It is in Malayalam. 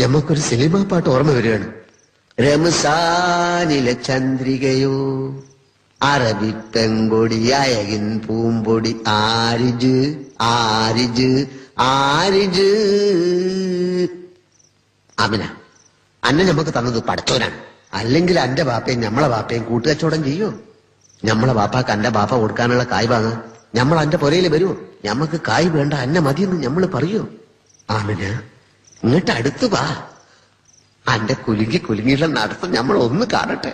ഞമ്മക്കൊരു സിനിമാ പാട്ട് ഓർമ്മ വരികയാണ്. റംസാനിലെ ചന്ദ്രികയോ അറബി പെങ്കൊടി അയകിൻ പൂമ്പൊടി ആരിജ് ആരിജ് ആരിജ്. ആമിന, അന്നെ ഞമ്മക്ക് തന്നത് പടച്ചോനാണ്. അല്ലെങ്കിൽ അന്റെ ബാപ്പയും ഞമ്മളെ ബാപ്പയും കൂട്ടുകച്ചവടം ചെയ്യോ? ഞമ്മളെ ബാപ്പാക്ക് അന്റെ ബാപ്പ കൊടുക്കാനുള്ള കായ് വാങ്ങാൻ ഞമ്മൾ അന്റെ പുരയിൽ വരുമോ? ഞമ്മക്ക് കായ് വേണ്ട, അന്നെ മതിയെന്ന് ഞമ്മള് പറയോ? ആമിന, ഇങ്ങോട്ട് അടുത്ത് വാ. അന്റെ കുലുങ്ങിയുള്ള നടത്തം ഞമ്മൾ ഒന്ന് കാണട്ടെ.